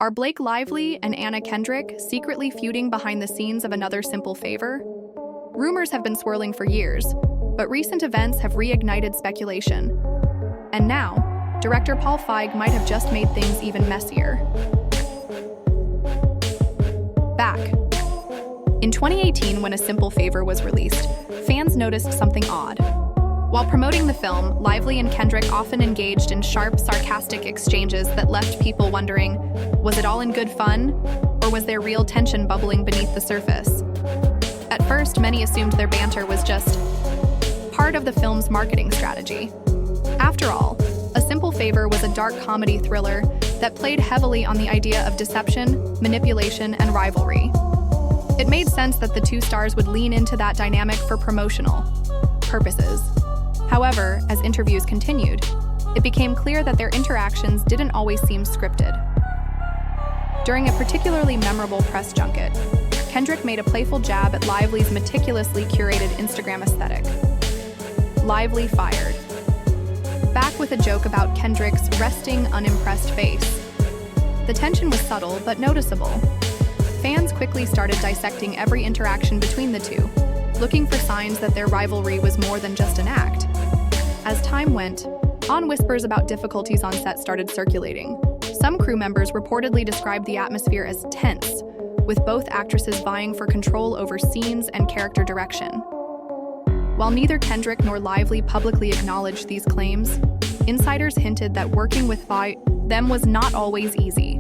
Are Blake Lively and Anna Kendrick secretly feuding behind the scenes of Another Simple Favor? Rumors have been swirling for years, but recent events have reignited speculation. And now, director Paul Feig might have just made things even messier. Back. In 2018, when A Simple Favor was released, fans noticed something odd. While promoting the film, Lively and Kendrick often engaged in sharp, sarcastic exchanges that left people wondering, was it all in good fun, or was there real tension bubbling beneath the surface? At first, many assumed their banter was just part of the film's marketing strategy. After all, A Simple Favor was a dark comedy thriller that played heavily on the idea of deception, manipulation, and rivalry. It made sense that the two stars would lean into that dynamic for promotional purposes. However, as interviews continued, it became clear that their interactions didn't always seem scripted. During a particularly memorable press junket, Kendrick made a playful jab at Lively's meticulously curated Instagram aesthetic. Lively fired back with a joke about Kendrick's resting, unimpressed face. The tension was subtle but noticeable. Fans quickly started dissecting every interaction between the two, looking for signs that their rivalry was more than just an act. As time went on, whispers about difficulties on set started circulating. Some crew members reportedly described the atmosphere as tense, with both actresses vying for control over scenes and character direction. While neither Kendrick nor Lively publicly acknowledged these claims, insiders hinted that working with them was not always easy.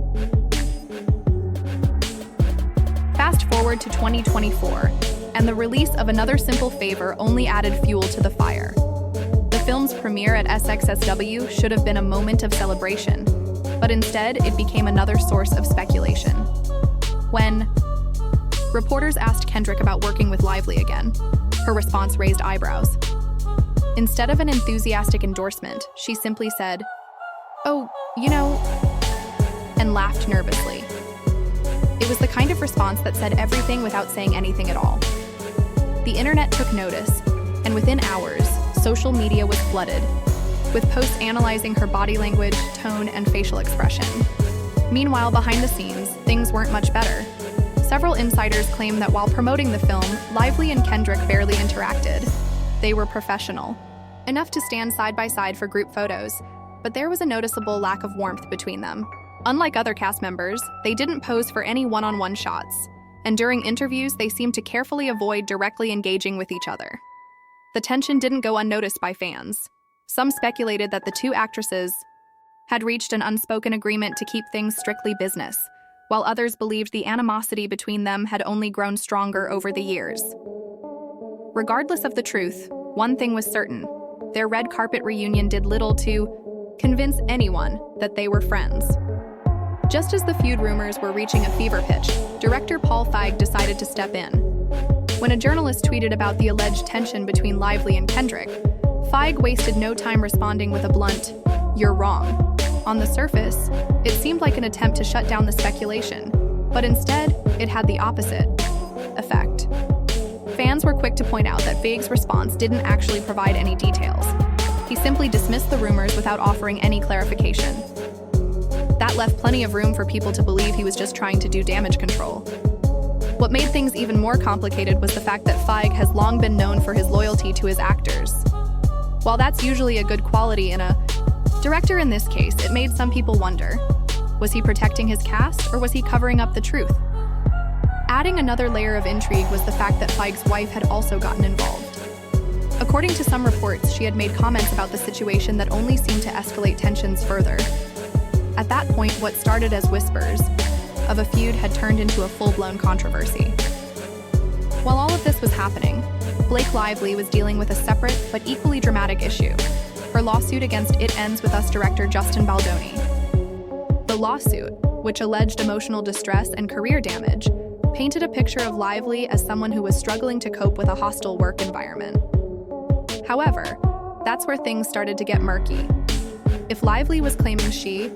Fast forward to 2024, and the release of Another Simple Favor only added fuel to the fire. The film's premiere at SXSW should have been a moment of celebration, but instead it became another source of speculation. When reporters asked Kendrick about working with Lively again, her response raised eyebrows. Instead of an enthusiastic endorsement, she simply said, "Oh, you know," and laughed nervously. It was the kind of response that said everything without saying anything at all. The internet took notice, and within hours, social media was flooded, with posts analyzing her body language, tone, and facial expression. Meanwhile, behind the scenes, things weren't much better. Several insiders claim that while promoting the film, Lively and Kendrick barely interacted. They were professional, enough to stand side by side for group photos, but there was a noticeable lack of warmth between them. Unlike other cast members, they didn't pose for any one-on-one shots, and during interviews, they seemed to carefully avoid directly engaging with each other. The tension didn't go unnoticed by fans. Some speculated that the two actresses had reached an unspoken agreement to keep things strictly business, while others believed the animosity between them had only grown stronger over the years. Regardless of the truth, one thing was certain: their red carpet reunion did little to convince anyone that they were friends. Just as the feud rumors were reaching a fever pitch, director Paul Feig decided to step in. When a journalist tweeted about the alleged tension between Lively and Kendrick, Feig wasted no time responding with a blunt, "You're wrong." On the surface, it seemed like an attempt to shut down the speculation, but instead, it had the opposite effect. Fans were quick to point out that Feig's response didn't actually provide any details. He simply dismissed the rumors without offering any clarification. That left plenty of room for people to believe he was just trying to do damage control. What made things even more complicated was the fact that Feig has long been known for his loyalty to his actors. While that's usually a good quality in a director, in this case, it made some people wonder, was he protecting his cast or was he covering up the truth? Adding another layer of intrigue was the fact that Feig's wife had also gotten involved. According to some reports, she had made comments about the situation that only seemed to escalate tensions further. At that point, what started as whispers of a feud had turned into a full-blown controversy. While all of this was happening, Blake Lively was dealing with a separate but equally dramatic issue: her lawsuit against It Ends With Us director Justin Baldoni. The lawsuit, which alleged emotional distress and career damage, painted a picture of Lively as someone who was struggling to cope with a hostile work environment. However, that's where things started to get murky. If Lively was claiming she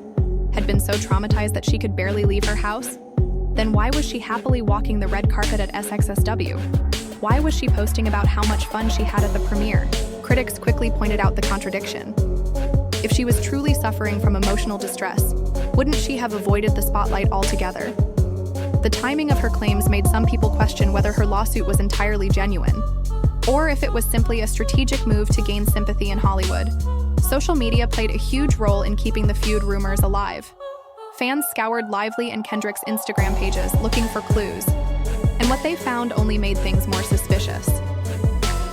had been so traumatized that she could barely leave her house, then why was she happily walking the red carpet at SXSW? Why was she posting about how much fun she had at the premiere? Critics quickly pointed out the contradiction. If she was truly suffering from emotional distress, Wouldn't she have avoided the spotlight altogether? The timing of her claims made some people question whether her lawsuit was entirely genuine, or if it was simply a strategic move to gain sympathy in Hollywood. Social media played a huge role in keeping the feud rumors alive. Fans scoured Lively and Kendrick's Instagram pages looking for clues, and what they found only made things more suspicious.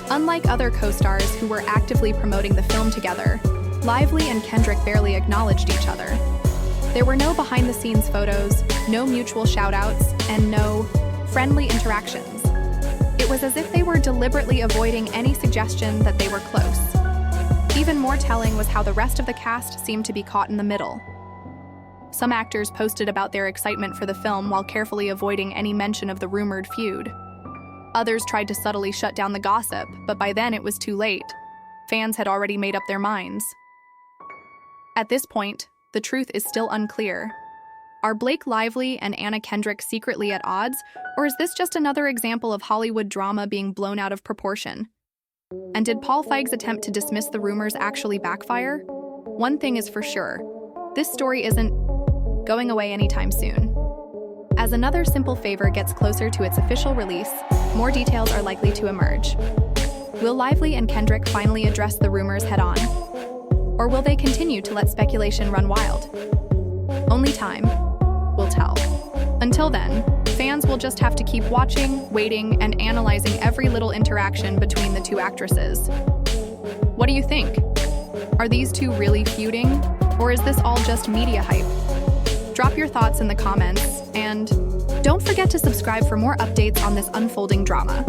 Unlike other co-stars who were actively promoting the film together, Lively and Kendrick barely acknowledged each other. There were no behind-the-scenes photos, no mutual shout-outs, and no friendly interactions. It was as if they were deliberately avoiding any suggestion that they were close. Even more telling was how the rest of the cast seemed to be caught in the middle. Some actors posted about their excitement for the film while carefully avoiding any mention of the rumored feud. Others tried to subtly shut down the gossip, but by then it was too late. Fans had already made up their minds. At this point, the truth is still unclear. Are Blake Lively and Anna Kendrick secretly at odds, or is this just another example of Hollywood drama being blown out of proportion? And did Paul Feig's attempt to dismiss the rumors actually backfire? One thing is for sure, this story isn't going away anytime soon. As Another Simple Favor gets closer to its official release, more details are likely to emerge. Will Lively and Kendrick finally address the rumors head-on? Or will they continue to let speculation run wild? Only time will tell. Until then, fans will just have to keep watching, waiting, and analyzing every little interaction between the two actresses. What do you think? Are these two really feuding? Or is this all just media hype? Drop your thoughts in the comments, and don't forget to subscribe for more updates on this unfolding drama.